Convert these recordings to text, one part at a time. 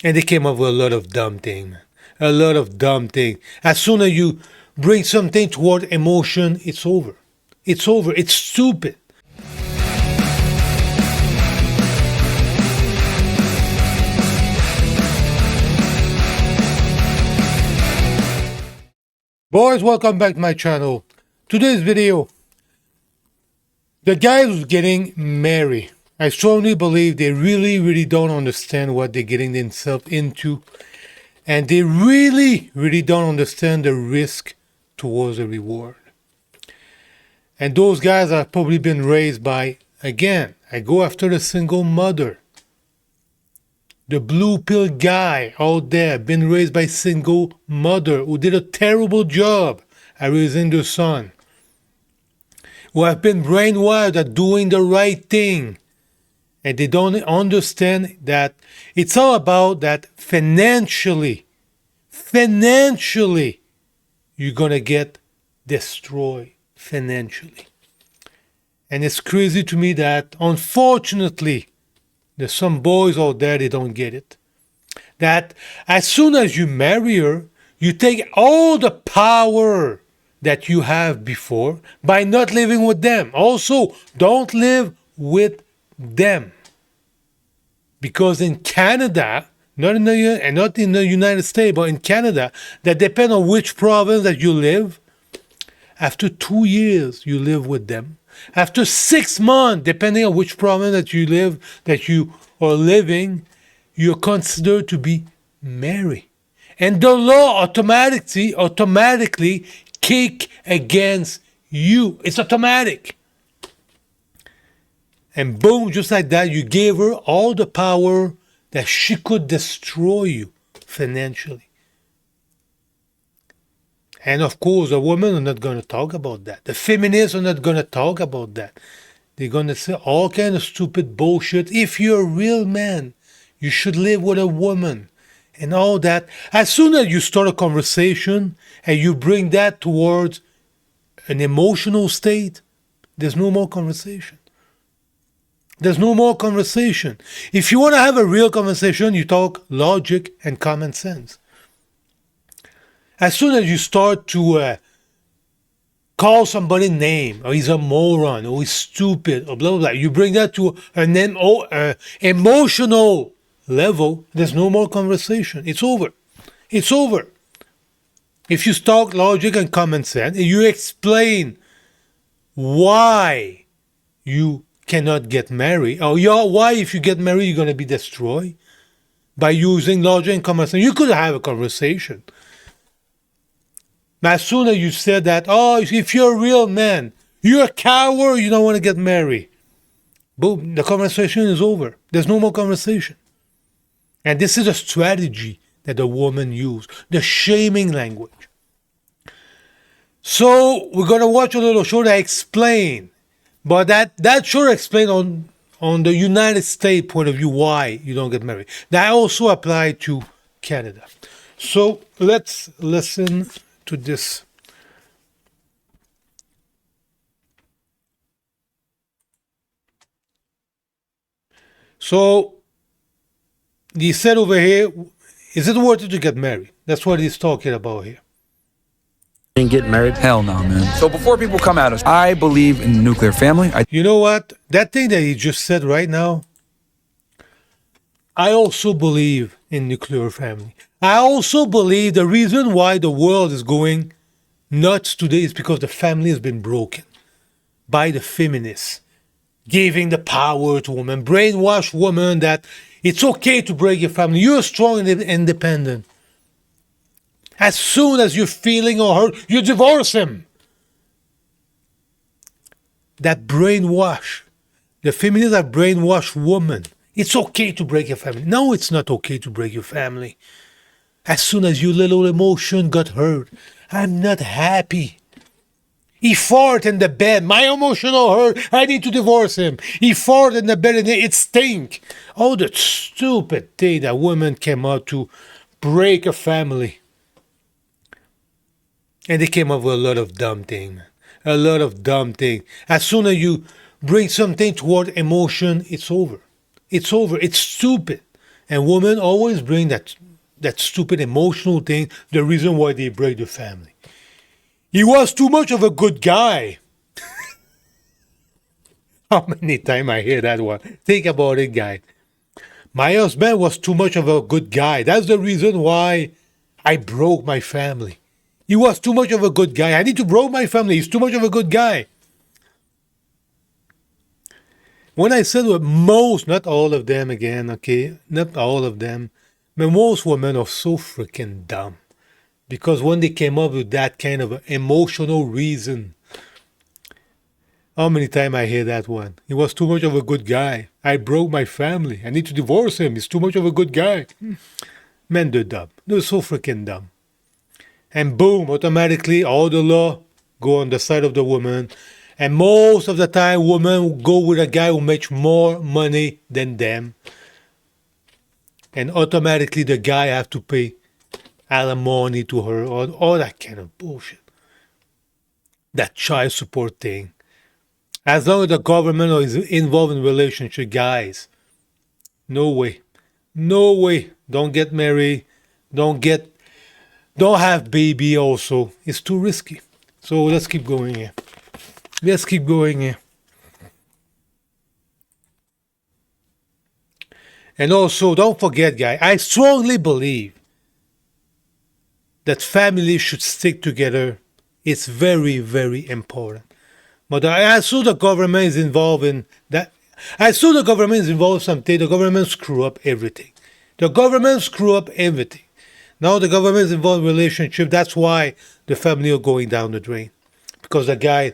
And they came up with a lot of dumb thing, man. A lot of dumb thing. As soon as you bring something toward emotion, it's over. It's over. It's stupid. Boys, welcome back to my channel. Today's video, the guy who's getting married. I strongly believe they really don't understand what they're getting themselves into. And they really don't understand the risk towards the reward. And those guys have probably been raised by, again, I go after the single mother. The blue pill guy out there, been raised by single mother who did a terrible job at raising their son. Who have been brainwashed at doing the right thing. And they don't understand that it's all about that financially, you're going to get destroyed financially. And it's crazy to me that, unfortunately, there's some boys out there, they don't get it. That as soon as you marry her, you take all the power that you have before by not living with them. Also, don't live with them. Because in Canada, not in the United States, but in Canada, that depends on which province that you live. After 2 years, you live with them. After 6 months, depending on which province that you are living, you're considered to be married. And the law automatically kick against you. It's automatic. And boom, just like that, you gave her all the power that she could destroy you financially. And of course, the women are not going to talk about that. The feminists are not going to talk about that. They're going to say all kind of stupid bullshit. If you're a real man, you should live with a woman and all that. As soon as you start a conversation and you bring that towards an emotional state, there's no more conversation. There's no more conversation. If you want to have a real conversation, you talk logic and common sense. As soon as you start to call somebody name, or he's a moron, or he's stupid, or blah, blah, blah, you bring that to an emotional level, there's no more conversation. It's over. It's over. If you talk logic and common sense, and you explain why you cannot get married, or why if you get married you're going to be destroyed, by using logic and common sense, you could have a conversation. As soon as you said that, oh, if you're a real man, you're a coward, you don't want to get married, boom, the conversation is over. There's no more conversation. And this is a strategy that the woman used, the shaming language. So we're going to watch a little show that explain. But that should explain on the United States point of view why you don't get married. That also applies to Canada. So let's listen to this. So he said over here, is it worth it to get married? That's what he's talking about here. And get married? Hell no, man. So before people come at us, I believe in the nuclear family. You know what? That thing that he just said right now, I also believe in nuclear family. I also believe the reason why the world is going nuts today is because the family has been broken by the feminists, giving the power to women, brainwash women that it's okay to break your family. You're strong and independent. As soon as you're feeling or hurt, you divorce him. That brainwash. The feminists have brainwashed women. It's okay to break your family. No, it's not okay to break your family. As soon as your little emotion got hurt, I'm not happy. He farted in the bed. My emotional hurt. I need to divorce him. He farted in the bed and it stink. Oh, the stupid thing that women came out to break a family. And they came up with a lot of dumb thing. A lot of dumb thing. As soon as you bring something toward emotion, it's over. It's over. It's stupid. And women always bring that stupid emotional thing, the reason why they break the family. He was too much of a good guy. How many times I hear that one? Think about it, guy. My husband was too much of a good guy. That's the reason why I broke my family. He was too much of a good guy. I need to break my family. He's too much of a good guy. When I said most, not all of them again, okay? Not all of them. But most women are so freaking dumb. Because when they came up with that kind of emotional reason, how many times I hear that one? He was too much of a good guy. I broke my family. I need to divorce him. He's too much of a good guy. Men, they're dumb. They're so freaking dumb. And boom, automatically all the law go on the side of the woman. And most of the time, women go with a guy who makes more money than them. And automatically the guy have to pay alimony to her, or all that kind of bullshit. That child support thing. As long as the government is involved in relationship, guys, no way. No way. Don't get married. Don't have baby also. It's too risky. So let's keep going here. Let's keep going here. And also, don't forget, guys, I strongly believe that families should stick together. It's very, very important. But I saw the government is involved in that. I saw the government is involved in something. The government screw up everything. The government screw up everything. Now the government is involved in relationship. That's why the family are going down the drain. Because the guy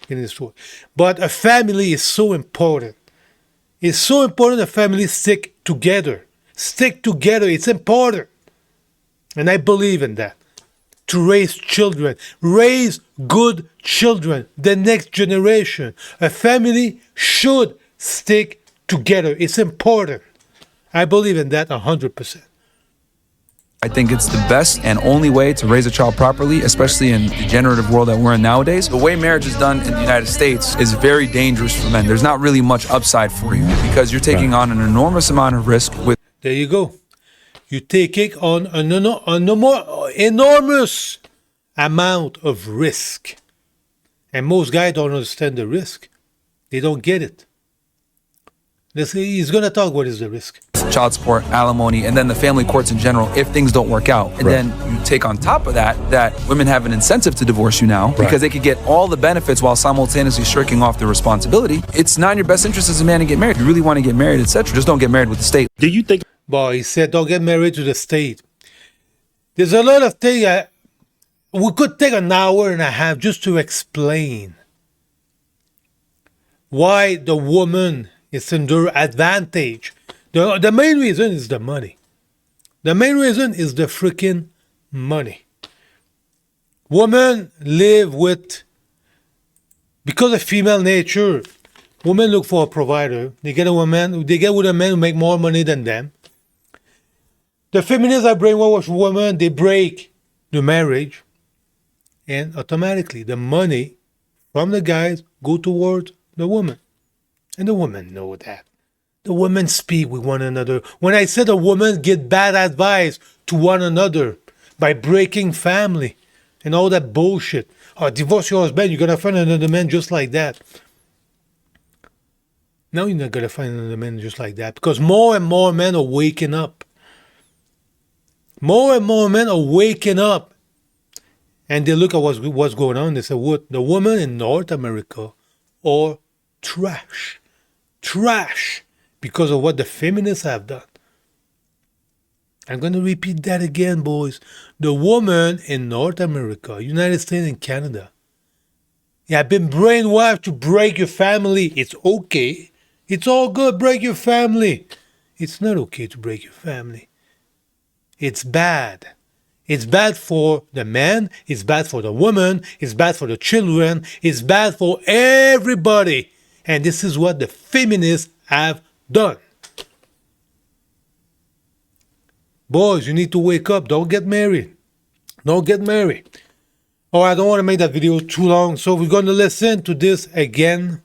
in his story. But a family is so important. It's so important that families stick together. Stick together. It's important. And I believe in that. To raise children. Raise good children. The next generation. A family should stick together. It's important. I believe in that 100%. I think it's the best and only way to raise a child properly, especially in the generative world that we're in nowadays. The way marriage is done in the United States is very dangerous for men. There's not really much upside for you because you're taking on an enormous amount of risk with. There you go. You take it on an enormous amount of risk. And most guys don't understand the risk. They don't get it. He's going to talk what is the risk. Child support, alimony, and then the family courts in general if things don't work out. And then you take on top of that women have an incentive to divorce you now because they could get all the benefits while simultaneously shirking off their responsibility. It's not in your best interest as a man to get married. If you really want to get married, etc., just don't get married with the state. Do you think? Boy, he said don't get married to the state. There's a lot of things. We could take an hour and a half just to explain why the woman is under advantage. The main reason is the money. The main reason is the freaking money. Women live with, because of female nature, women look for a provider. They get with a man who make more money than them. The feminists are brainwashed women, they break the marriage, and automatically the money from the guys go towards the woman. And the women know that. The women speak with one another. When I said a woman get bad advice to one another by breaking family and all that bullshit. Oh, divorce your husband, you're going to find another man just like that. Now you're not going to find another man just like that because more and more men are waking up. More and more men are waking up. And they look at what's going on. They say, what? The women in North America are trash. Trash. Because of what the feminists have done. I'm going to repeat that again, boys. The woman in North America, United States and Canada, have been brainwashed to break your family. It's okay. It's all good, break your family. It's not okay to break your family. It's bad. It's bad for the man. It's bad for the woman. It's bad for the children. It's bad for everybody. And this is what the feminists have done. Boys, you need to wake up. Don't get married. Don't get married. Oh, I don't want to make that video too long, so we're going to listen to this again.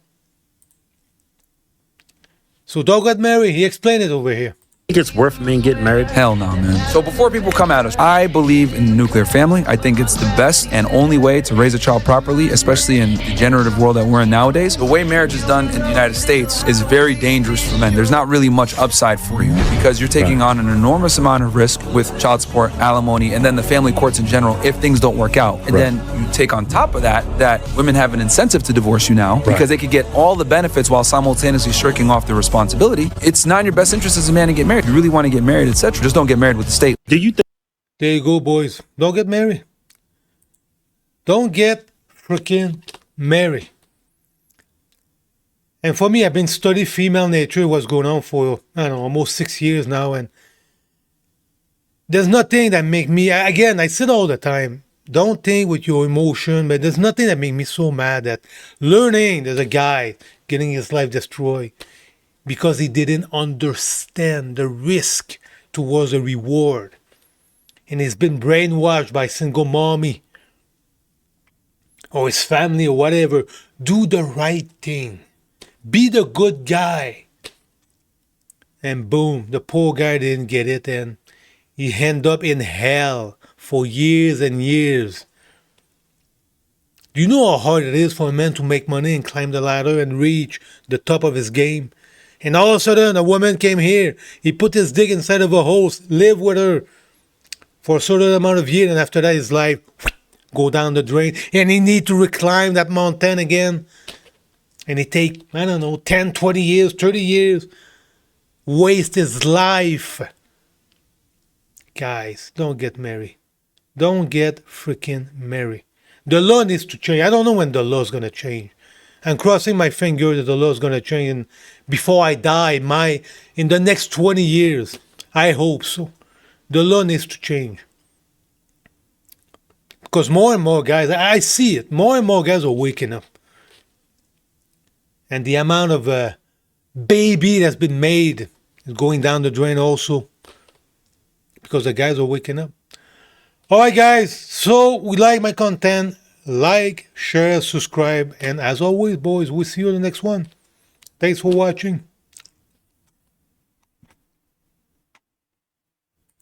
So don't get married. He explained it over here. think it's worth men getting married? Hell no, man. So before people come at us, I believe in the nuclear family. I think it's the best and only way to raise a child properly, especially in the degenerative world that we're in nowadays. The way marriage is done in the United States is very dangerous for men. There's not really much upside for you because you're taking on an enormous amount of risk with child support, alimony, and then the family courts in general if things don't work out. And then you take on top of that women have an incentive to divorce you now because they could get all the benefits while simultaneously shirking off their responsibility. It's not in your best interest as a man to get married. If you really want to get married, etc., just don't get married with the state. Do you think? There you go, boys. Don't get married. Don't get freaking married. And for me, I've been studying female nature, what's going on for, I don't know, almost 6 years now. And there's nothing that make me, again, I said all the time, don't think with your emotion, but there's nothing that make me so mad that learning there's a guy getting his life destroyed because he didn't understand the risk towards a reward. And he's been brainwashed by single mommy or his family or whatever. Do the right thing. Be the good guy. And boom, the poor guy didn't get it and he ended up in hell for years and years. Do you know how hard it is for a man to make money and climb the ladder and reach the top of his game? And all of a sudden, a woman came here. He put his dick inside of a hose, lived with her for a certain amount of years, and after that, his life go down the drain. And he need to reclimb that mountain again. And it take, I don't know, 10, 20 years, 30 years. Waste his life. Guys, don't get married. Don't get freaking married. The law needs to change. I don't know when the law is going to change. I'm crossing my finger that the law is going to change and before I die, in the next 20 years. I hope so. The law needs to change. Because more and more guys, I see it, more and more guys are waking up. And the amount of baby that's been made is going down the drain also. Because the guys are waking up. Alright guys, so we like my content. Like, share, subscribe, and as always, boys, we'll see you in the next one. Thanks for watching.